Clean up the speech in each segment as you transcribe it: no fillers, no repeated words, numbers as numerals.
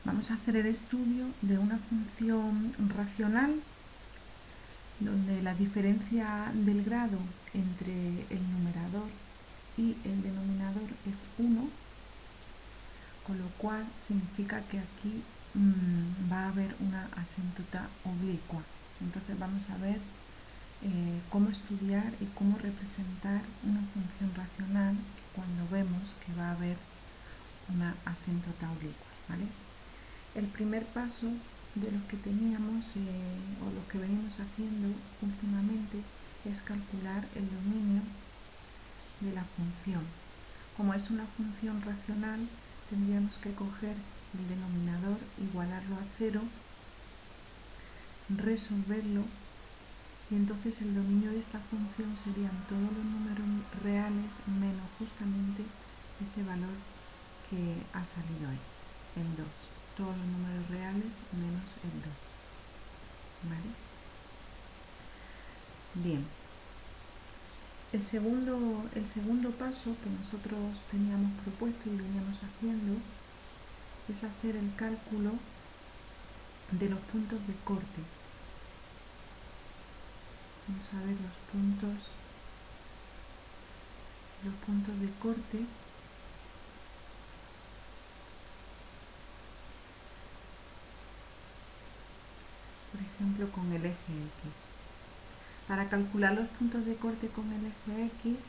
Vamos a hacer el estudio de una función racional donde la diferencia del grado entre el numerador y el denominador es 1, con lo cual significa que aquí va a haber una asíntota oblicua. Entonces vamos a ver cómo estudiar y cómo representar una función racional cuando vemos que va a haber una asíntota oblicua, ¿vale? El primer paso de los que teníamos o lo que venimos haciendo últimamente es calcular el dominio de la función. Como es una función racional, tendríamos que coger el denominador, igualarlo a 0, resolverlo, y entonces el dominio de esta función serían todos los números reales menos justamente ese valor que ha salido ahí, el 2. Todos los números reales menos el 2. ¿Vale? Bien. El segundo paso que nosotros teníamos propuesto y veníamos haciendo es hacer el cálculo de los puntos de corte. Vamos a ver los puntos de corte. Por ejemplo, con el eje X. Para calcular los puntos de corte con el eje X,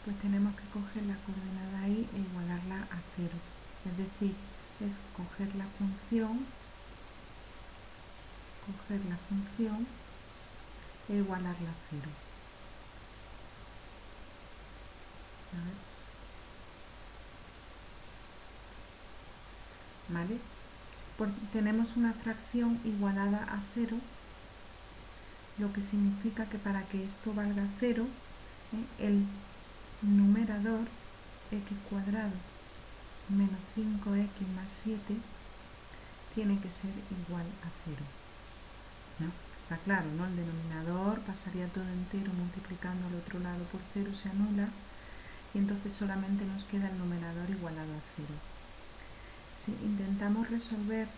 pues tenemos que coger la coordenada Y e igualarla a 0. Es decir, es coger la función e igualarla a 0. ¿Vale? Tenemos una fracción igualada a 0, lo que significa que para que esto valga 0, el numerador x cuadrado menos 5x más 7 tiene que ser igual a 0. ¿No? Está claro, ¿no? El denominador pasaría todo entero multiplicando al otro lado por 0, se anula, y entonces solamente nos queda el numerador igualado a 0. Si intentamos resolver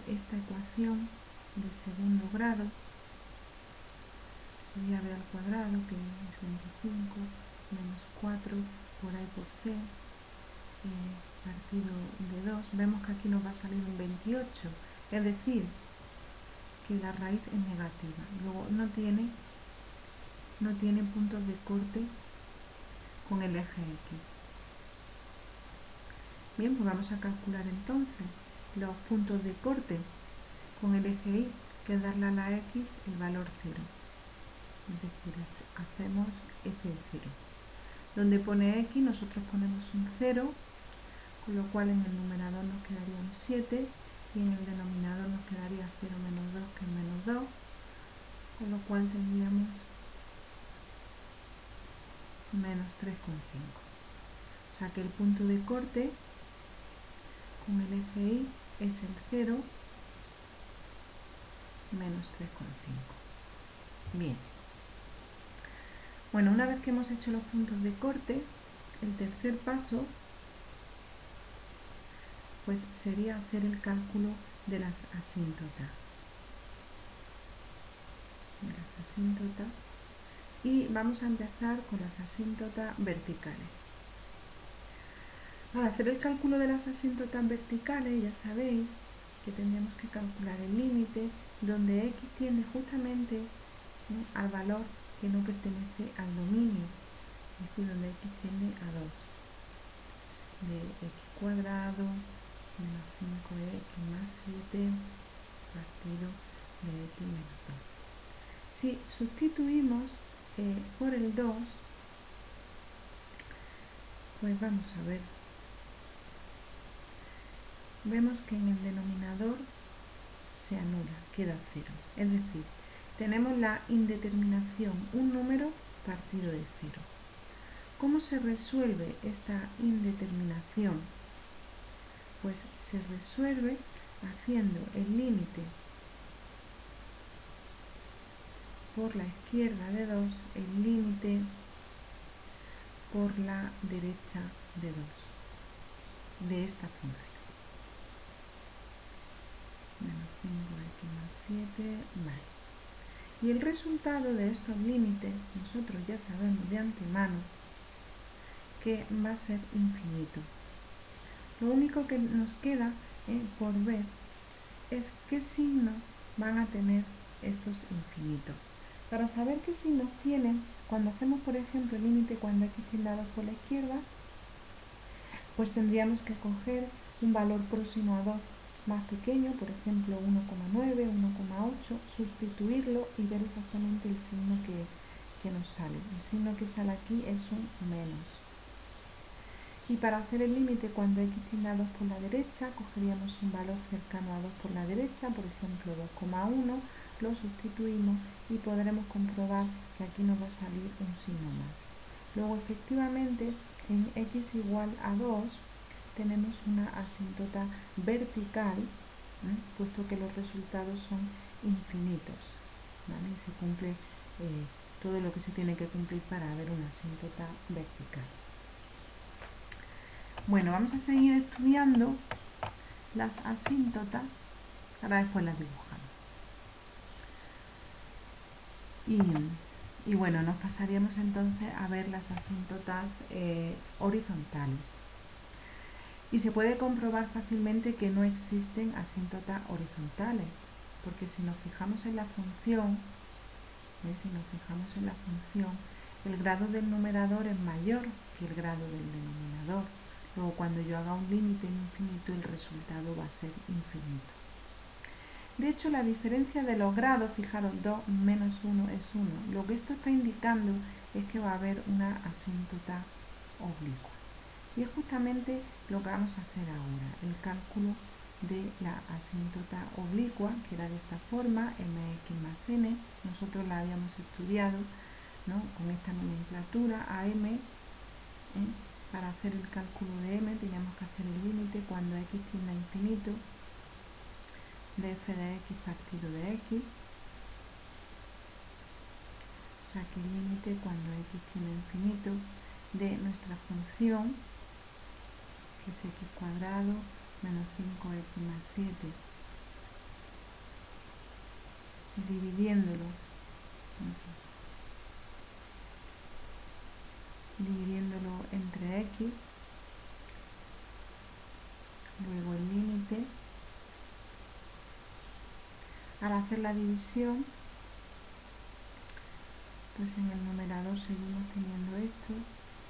esta ecuación de segundo grado, sería b al cuadrado, que es 25, menos 4 por a por c, partido de 2, vemos que aquí nos va a salir un 28, es decir, que la raíz es negativa. Luego no tiene puntos de corte con el eje X. Bien, pues vamos a calcular entonces los puntos de corte con el eje Y, que es darle a la X el valor 0. Es decir, hacemos f de 0. Donde pone X nosotros ponemos un 0, con lo cual en el numerador nos quedaría un 7 y en el denominador nos quedaría 0 menos 2, que es menos 2, con lo cual tendríamos menos 3,5. O sea que el punto de corte con el eje Y es el 0 menos 3,5. Bien. Bueno, una vez que hemos hecho los puntos de corte, el tercer paso pues sería hacer el cálculo de las asíntotas. Y vamos a empezar con las asíntotas verticales. Para hacer el cálculo de las asíntotas verticales, ya sabéis que tendríamos que calcular el límite donde x tiende justamente al valor que no pertenece al dominio, es decir, donde x tiende a 2, de x cuadrado menos 5x más 7 partido de x menos 2. Si sustituimos por el 2, pues vamos a ver. Vemos que en el denominador se anula, queda 0. Es decir, tenemos la indeterminación, un número partido de 0. ¿Cómo se resuelve esta indeterminación? Pues se resuelve haciendo el límite por la izquierda de 2, el límite por la derecha de 2 de esta función. menos 5x más 7, vale. Y el resultado de estos límites, nosotros ya sabemos de antemano que va a ser infinito. Lo único que nos queda por ver es qué signos van a tener estos infinitos. Para saber qué signos tienen, cuando hacemos, por ejemplo, el límite cuando x tiende a 2 por la izquierda, pues tendríamos que coger un valor próximo a 2 más pequeño, por ejemplo 1,9, 1,8, sustituirlo y ver exactamente el signo que nos sale. El signo que sale aquí es un menos. Y para hacer el límite cuando x tiende a 2 por la derecha, cogeríamos un valor cercano a 2 por la derecha, por ejemplo 2,1, lo sustituimos y podremos comprobar que aquí nos va a salir un signo más. Luego efectivamente en x igual a 2 tenemos una asíntota vertical, puesto que los resultados son infinitos, ¿vale? Y se cumple todo lo que se tiene que cumplir para ver una asíntota vertical. Bueno, vamos a seguir estudiando las asíntotas, ahora después las dibujamos. Y bueno, nos pasaríamos entonces a ver las asíntotas horizontales. Y se puede comprobar fácilmente que no existen asíntotas horizontales, porque si nos fijamos en la función, el grado del numerador es mayor que el grado del denominador. Luego cuando yo haga un límite en infinito, el resultado va a ser infinito. De hecho, la diferencia de los grados, fijaros, 2 menos 1 es 1. Lo que esto está indicando es que va a haber una asíntota oblicua. Y es justamente lo que vamos a hacer ahora, el cálculo de la asíntota oblicua, que era de esta forma, mx más n. Nosotros la habíamos estudiado, ¿no?, con esta nomenclatura, am. Para hacer el cálculo de m teníamos que hacer el límite cuando x tiende a infinito de f de x partido de x. O sea que el límite cuando x tiende a infinito de nuestra función, que es x cuadrado menos 5x más 7, dividiéndolo entre x, luego el límite. Al hacer la división, pues en el numerador seguimos teniendo esto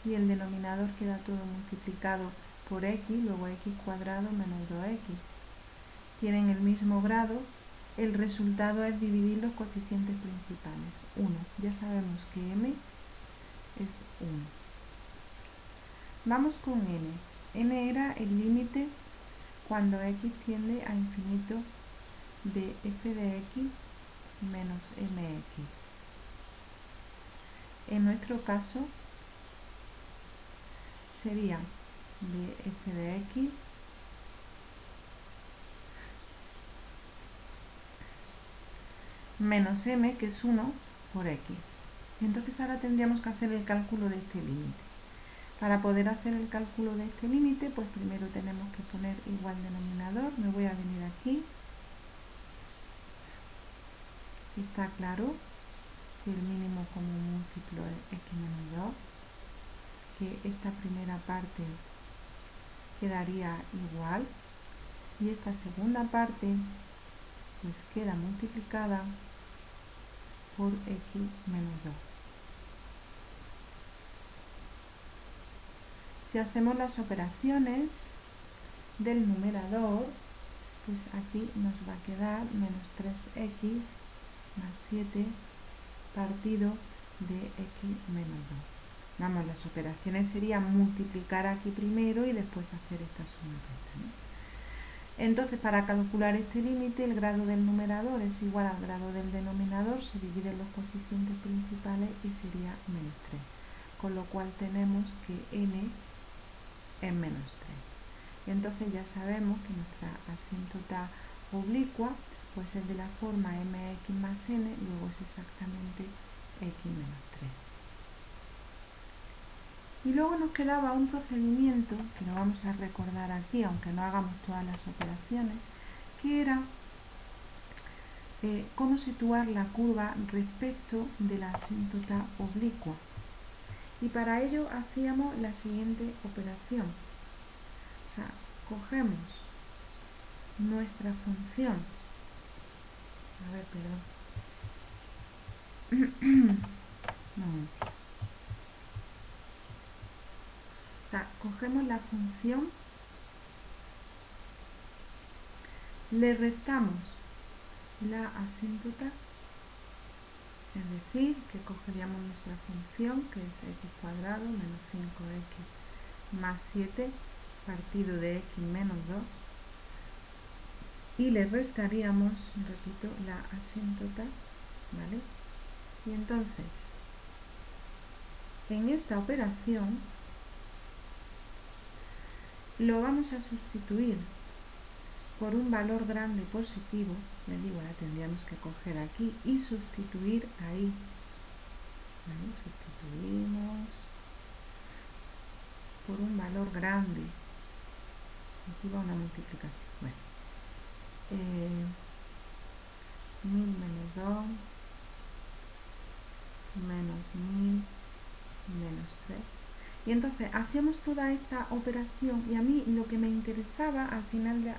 y el denominador queda todo multiplicado por x, luego x cuadrado menos 2x. Tienen el mismo grado, el resultado es dividir los coeficientes principales, 1. Ya sabemos que m es 1. Vamos con n. n era el límite cuando x tiende a infinito de f de x menos mx. En nuestro caso sería de f de x menos m, que es 1, por x. Y entonces ahora tendríamos que hacer el cálculo de este límite. Para poder hacer el cálculo de este límite, pues primero tenemos que poner igual denominador. Me voy a venir aquí. Está claro que el mínimo común múltiplo es x menos 2, que esta primera parte quedaría igual y esta segunda parte pues queda multiplicada por x menos 2. Si hacemos las operaciones del numerador, pues aquí nos va a quedar menos 3x más 7 partido de x menos 2. Vamos, las operaciones serían multiplicar aquí primero y después hacer esta suma resta, ¿no? Entonces, para calcular este límite, el grado del numerador es igual al grado del denominador, se dividen los coeficientes principales y sería menos 3. Con lo cual tenemos que n es menos 3. Entonces ya sabemos que nuestra asíntota oblicua pues es de la forma mx más n, luego es exactamente x menos 3. Y luego nos quedaba un procedimiento, que lo vamos a recordar aquí, aunque no hagamos todas las operaciones, que era cómo situar la curva respecto de la asíntota oblicua. Y para ello hacíamos la siguiente operación. O sea, cogemos nuestra función. A ver, perdón. No. O sea, cogemos la función, le restamos la asíntota, es decir, que cogeríamos nuestra función, que es x cuadrado menos 5x más 7 partido de x menos 2, y le restaríamos, repito, la asíntota, ¿vale? Y entonces, en esta operación, lo vamos a sustituir por un valor grande positivo, le digo, ahora tendríamos que coger aquí y sustituir ahí, ¿vale? Sustituimos por un valor grande, aquí va una multiplicación, bueno, 1000 menos 2, menos 1000, menos 3. Y entonces hacíamos toda esta operación, y a mí lo que me interesaba al final de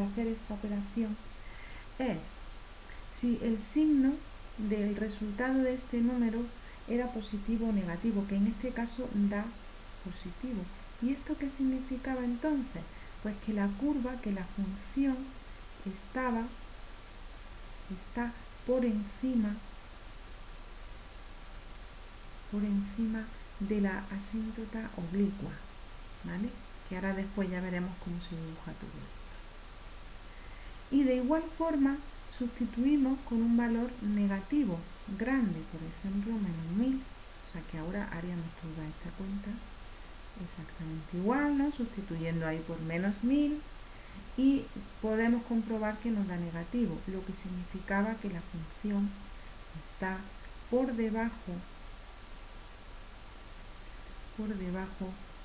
hacer esta operación es si el signo del resultado de este número era positivo o negativo, que en este caso da positivo. ¿Y esto qué significaba entonces? Pues que la curva, que la función está por encima de la asíntota oblicua, ¿vale? Que ahora después ya veremos cómo se dibuja todo esto. Y de igual forma sustituimos con un valor negativo grande, por ejemplo menos 1000, o sea que ahora haríamos toda esta cuenta exactamente igual, ¿no? Sustituyendo ahí por menos 1000, y podemos comprobar que nos da negativo, lo que significaba que la función está por debajo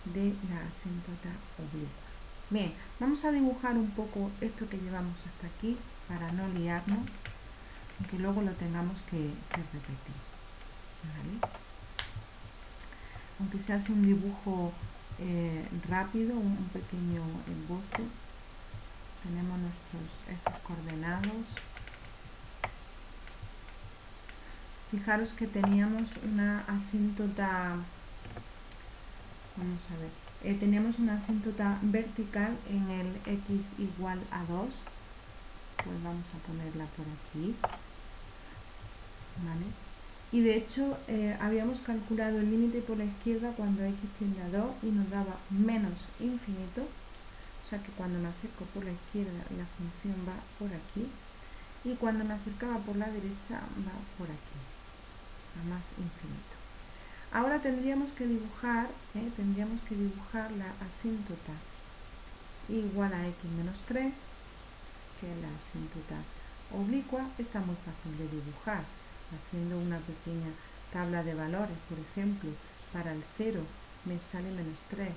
de la asíntota oblicua. Bien, vamos a dibujar un poco esto que llevamos hasta aquí para no liarnos y que luego lo tengamos que repetir, ¿vale? Aunque se hace un dibujo rápido, un pequeño esbozo. Tenemos nuestros ejes coordenados. Fijaros que teníamos una asíntota, vamos a ver, teníamos una asíntota vertical en el x igual a 2, pues vamos a ponerla por aquí, ¿vale? Y de hecho habíamos calculado el límite por la izquierda cuando x tiende a 2 y nos daba menos infinito, o sea que cuando me acerco por la izquierda la función va por aquí, y cuando me acercaba por la derecha va por aquí, a más infinito. Ahora tendríamos que dibujar la asíntota igual a x menos 3, que es la asíntota oblicua. Está muy fácil de dibujar, haciendo una pequeña tabla de valores. Por ejemplo, para el 0 me sale menos 3,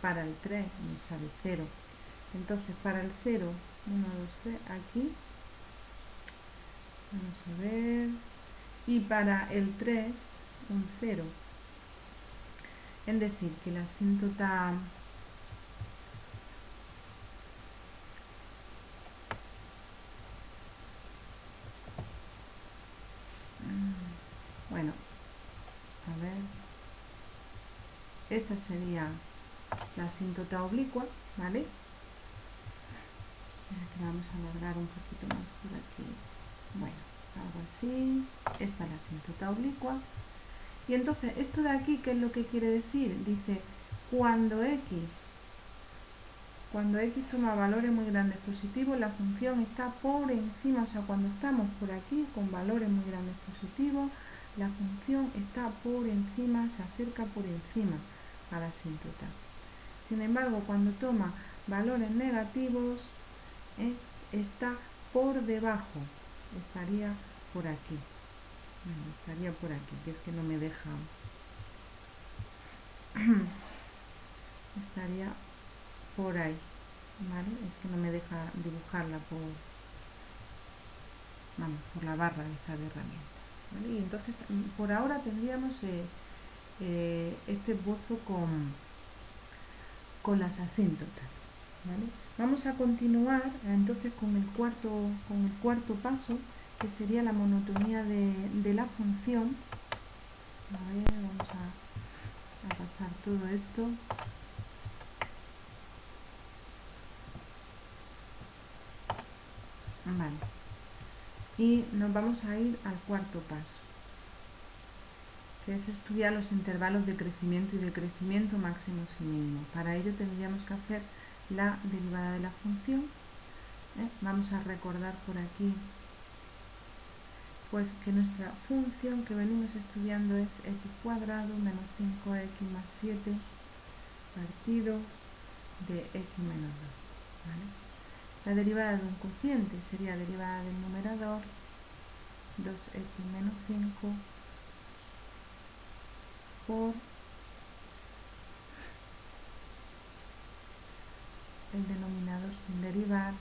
para el 3 me sale 0. Entonces, para el 0, 1, 2, 3, aquí, vamos a ver, y para el 3, un 0. Es decir, que la asíntota bueno, a ver, esta sería la asíntota oblicua, ¿vale? Vamos a alargar un poquito más por aquí. Bueno, algo así. Esta es la asíntota oblicua. Y entonces, esto de aquí, ¿qué es lo que quiere decir? Dice, cuando x toma valores muy grandes positivos, la función está por encima, o sea, cuando estamos por aquí con valores muy grandes positivos, la función está por encima, se acerca por encima a la asíntota. Sin embargo, cuando toma valores negativos, está por debajo, estaría por aquí. Bueno, estaría por aquí, que es que no me deja. Estaría por ahí, ¿vale? Es que no me deja dibujarla por... vamos, por la barra esta de herramientas, ¿vale? Y entonces por ahora tendríamos este esbozo con las asíntotas, ¿vale? Vamos a continuar entonces con el cuarto paso, que sería la monotonía de la función. A ver, vamos a pasar todo esto. Vale. Y nos vamos a ir al cuarto paso, que es estudiar los intervalos de crecimiento y decrecimiento máximos y mínimos. Para ello tendríamos que hacer la derivada de la función. Vamos a recordar por aquí pues que nuestra función que venimos estudiando es x cuadrado menos 5x más 7 partido de x menos 2. ¿Vale? La derivada de un cociente sería derivada del numerador 2x menos 5 por el denominador sin derivar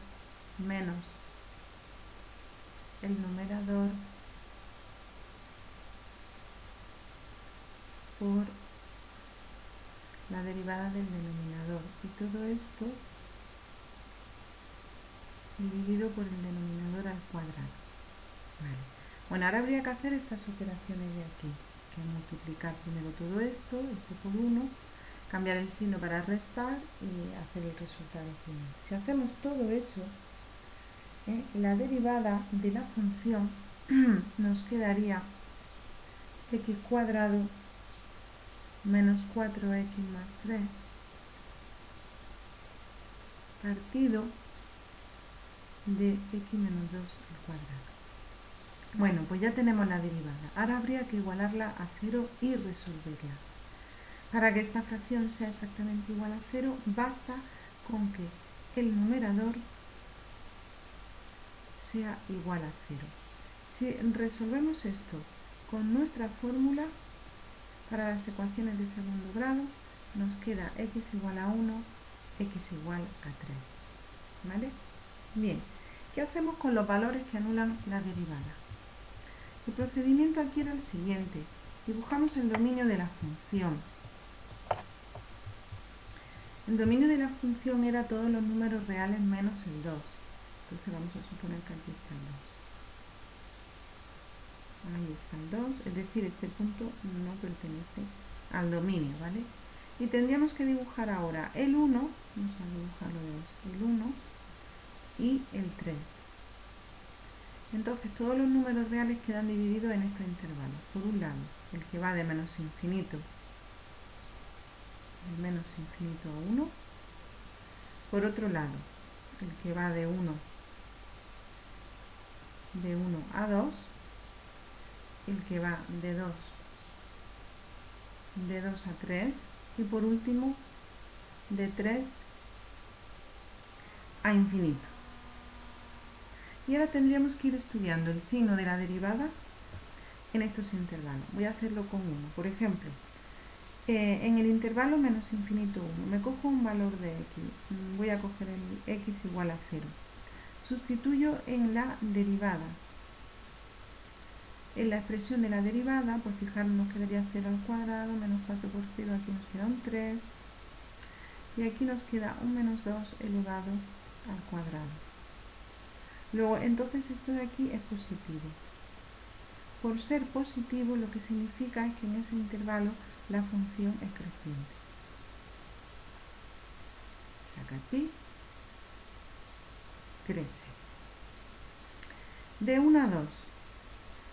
menos el numerador por la derivada del denominador, y todo esto dividido por el denominador al cuadrado. Vale. Bueno, ahora habría que hacer estas operaciones de aquí, que es multiplicar primero todo esto, por 1, cambiar el signo para restar y hacer el resultado final. Si hacemos todo eso, la derivada de la función nos quedaría x cuadrado menos 4x más 3 partido de x menos 2 al cuadrado. Bueno, pues ya tenemos la derivada. Ahora habría que igualarla a 0 y resolverla. Para que esta fracción sea exactamente igual a 0, basta con que el numerador sea igual a 0. Si resolvemos esto con nuestra fórmula para las ecuaciones de segundo grado, nos queda x igual a 1, x igual a 3. ¿Vale? Bien, ¿qué hacemos con los valores que anulan la derivada? El procedimiento aquí era el siguiente. Dibujamos el dominio de la función. El dominio de la función era todos los números reales menos el 2. Entonces vamos a suponer que aquí está el 2. Ahí está el 2, es decir, este punto no pertenece al dominio, ¿vale? Y tendríamos que dibujar ahora el 1, vamos a dibujarlo de 2, el 1 y el 3. Entonces todos los números reales quedan divididos en estos intervalos. Por un lado, el que va de menos infinito, de menos infinito a 1. Por otro lado, el que va de 1 a 2. El que va de 2 a 3. Y por último, de 3 a infinito. Y ahora tendríamos que ir estudiando el signo de la derivada en estos intervalos. Voy a hacerlo con uno. Por ejemplo, en el intervalo menos infinito 1, me cojo un valor de x. Voy a coger el x igual a 0. Sustituyo en la derivada. En la expresión de la derivada, pues fijaros, nos quedaría 0 al cuadrado, menos 4 por 0, aquí nos queda un 3. Y aquí nos queda un menos 2 elevado al cuadrado. Luego, entonces esto de aquí es positivo. Por ser positivo, lo que significa es que en ese intervalo la función es creciente. O sea que aquí crece. De 1 a 2,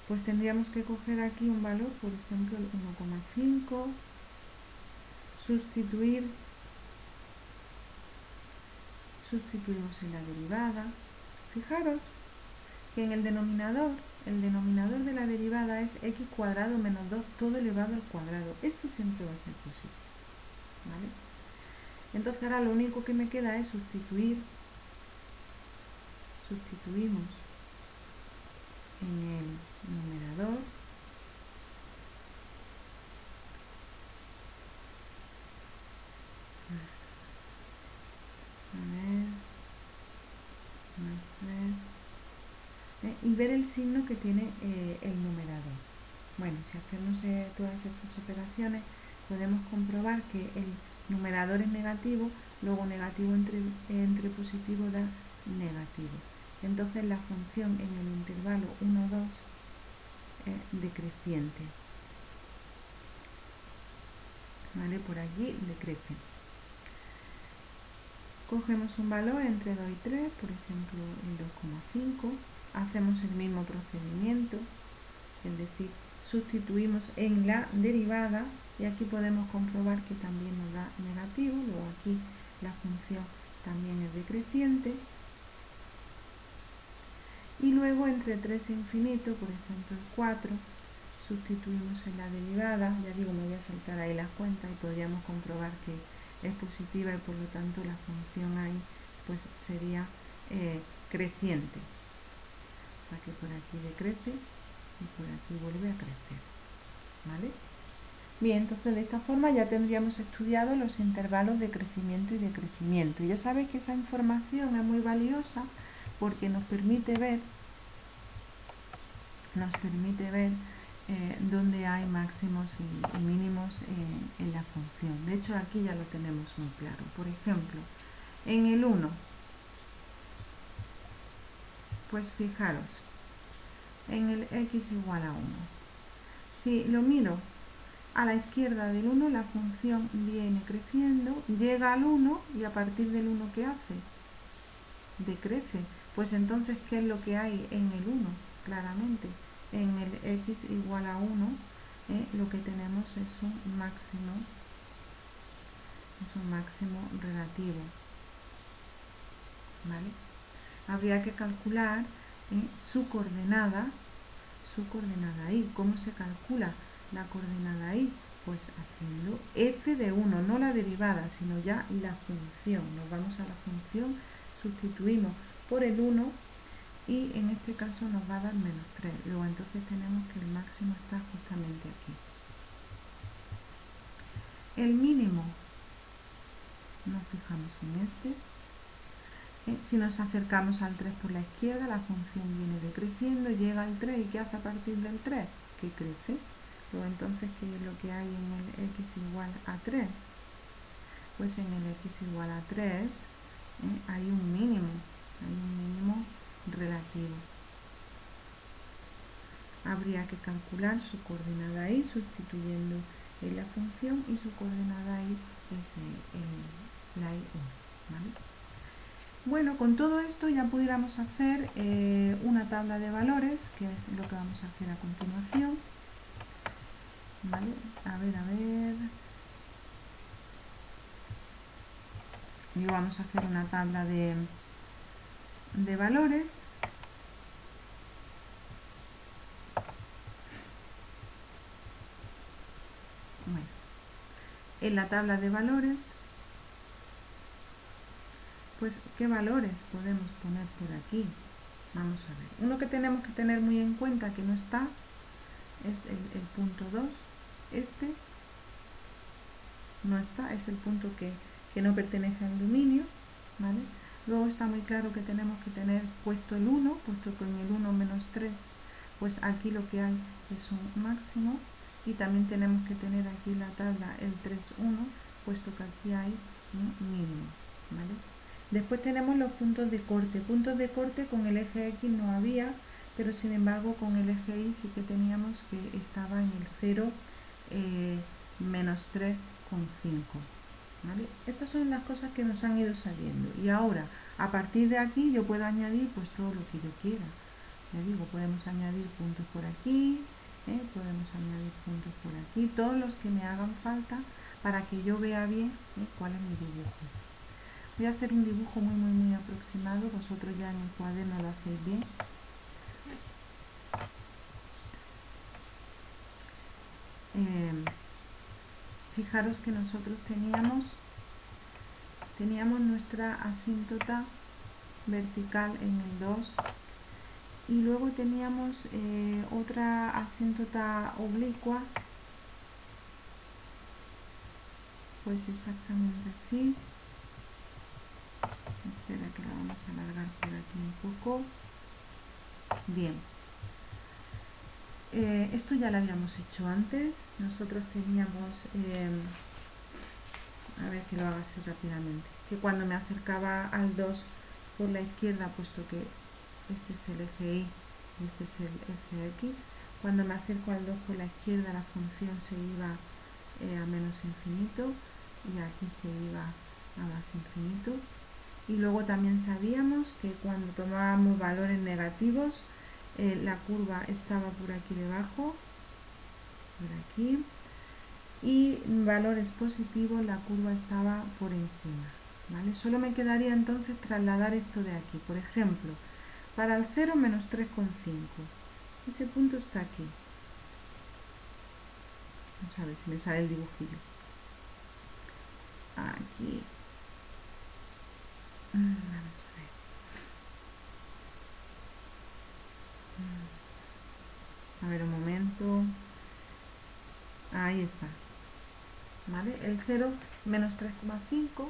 pues tendríamos que coger aquí un valor, por ejemplo, el 1,5, sustituimos en la derivada. Fijaros que en el denominador de la derivada es x cuadrado menos 2 todo elevado al cuadrado. Esto siempre va a ser positivo, ¿vale? Entonces ahora lo único que me queda es sustituimos en el numerador más 3, y ver el signo que tiene el numerador. Bueno, si hacemos todas estas operaciones, podemos comprobar que el numerador es negativo, luego negativo entre positivo da negativo. Entonces la función en el intervalo 1, 2 es decreciente. ¿Vale? Por aquí decrece. Cogemos un valor entre 2 y 3, por ejemplo el 2,5, hacemos el mismo procedimiento, es decir, sustituimos en la derivada y aquí podemos comprobar que también nos da negativo, luego aquí la función también es decreciente. Y luego entre 3 e infinito, por ejemplo el 4, sustituimos en la derivada, ya digo, me voy a saltar ahí las cuentas y podríamos comprobar que es positiva y por lo tanto la función ahí pues sería creciente. O sea que por aquí decrece y por aquí vuelve a crecer. ¿Vale? Bien, entonces de esta forma ya tendríamos estudiado los intervalos de crecimiento y decrecimiento. Y ya sabéis que esa información es muy valiosa porque nos permite ver dónde hay máximos y mínimos en la función. De hecho, aquí ya lo tenemos muy claro. Por ejemplo, en el 1, pues fijaros, en el x igual a 1. Si lo miro a la izquierda del 1, la función viene creciendo, llega al 1 y a partir del 1, ¿qué hace? Decrece. Pues entonces, ¿qué es lo que hay en el 1? Claramente, en el x igual a 1, lo que tenemos es un máximo relativo. ¿Vale? Habría que calcular su coordenada y. ¿Cómo se calcula la coordenada y? Pues haciendo f de 1, no la derivada, sino ya la función. Nos vamos a la función, sustituimos por el 1 y en este caso nos va a dar menos 3. Luego entonces tenemos que el máximo está justamente aquí. El mínimo, nos fijamos en este. Si nos acercamos al 3 por la izquierda, la función viene decreciendo, llega al 3 y ¿qué hace a partir del 3? Que crece. Luego entonces, ¿qué es lo que hay en el x igual a 3? Pues en el x igual a 3 hay un mínimo relativo. Habría que calcular su coordenada y sustituyendo en la función y su coordenada y es la y1. ¿Vale? Bueno, con todo esto ya pudiéramos hacer una tabla de valores, que es lo que vamos a hacer a continuación. ¿Vale? A ver. Y vamos a hacer una tabla de valores. Bueno, en la tabla de valores, pues, ¿qué valores podemos poner por aquí? Vamos a ver. Uno que tenemos que tener muy en cuenta que no está es el punto 2. Este no está, es el punto que no pertenece al dominio, ¿vale? Luego está muy claro que tenemos que tener puesto el 1, puesto que en el 1 menos 3, pues aquí lo que hay es un máximo. Y también tenemos que tener aquí en la tabla el 3, 1, puesto que aquí hay un mínimo, ¿vale? Después tenemos los puntos de corte. Puntos de corte con el eje X no había, pero sin embargo con el eje Y sí que teníamos que estaba en el 0, menos 3,5. ¿Vale? Estas son las cosas que nos han ido saliendo. Y ahora, a partir de aquí, yo puedo añadir pues todo lo que yo quiera. Ya digo, podemos añadir puntos por aquí, podemos añadir puntos por aquí, todos los que me hagan falta para que yo vea bien cuál es mi dibujo. Voy a hacer un dibujo muy aproximado, vosotros ya en el cuaderno lo hacéis bien. Fijaros que nosotros teníamos nuestra asíntota vertical en el 2 y luego teníamos otra asíntota oblicua, pues exactamente así. Espera que la vamos a alargar por aquí un poco. Bien. Esto ya lo habíamos hecho antes. Nosotros teníamos, a ver que lo haga así rápidamente, que cuando me acercaba al 2 por la izquierda, puesto que este es el eje Y y este es el eje X, cuando me acerco al 2 por la izquierda la función se iba a menos infinito y aquí se iba a más infinito. Y luego también sabíamos que cuando tomábamos valores negativos la curva estaba por aquí debajo, por aquí, y valores positivos la curva estaba por encima, ¿vale? Solo me quedaría entonces trasladar esto de aquí. Por ejemplo, para el 0 menos 3,5, ese punto está aquí. Vamos a ver si me sale el dibujillo. Aquí. Vamos a ver. A ver un momento. Ahí está. ¿Vale? El 0 menos 3,5.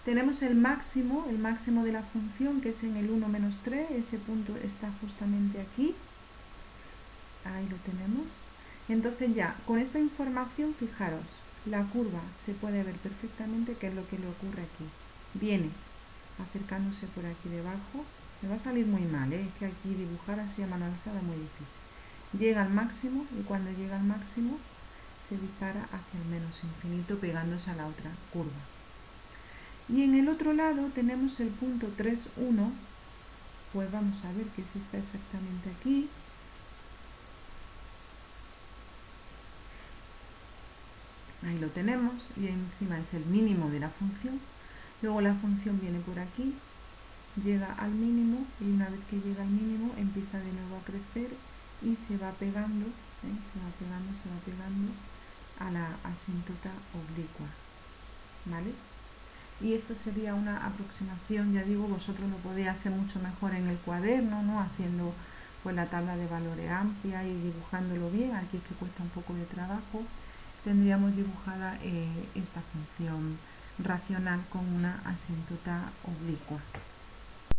Tenemos el máximo de la función, que es en el 1 menos 3. Ese punto está justamente aquí. Ahí lo tenemos. Entonces ya, con esta información, fijaros, la curva se puede ver perfectamente qué es lo que le ocurre aquí. Viene acercándose por aquí debajo. Me va a salir muy mal, es que aquí dibujar así a mano alzada es muy difícil. Llega al máximo y cuando llega al máximo se dispara hacia el menos infinito pegándose a la otra curva. Y en el otro lado tenemos el punto 3,1, pues vamos a ver que si está exactamente aquí. Ahí lo tenemos y encima es el mínimo de la función. Luego la función viene por aquí, llega al mínimo y una vez que llega al mínimo empieza de nuevo a crecer y se va pegando, se va pegando a la asíntota oblicua, ¿vale? Y esto sería una aproximación, ya digo, vosotros lo podéis hacer mucho mejor en el cuaderno, ¿no? Haciendo pues la tabla de valores amplia y dibujándolo bien. Aquí es que cuesta un poco de trabajo. Tendríamos dibujada esta función racional con una asíntota oblicua.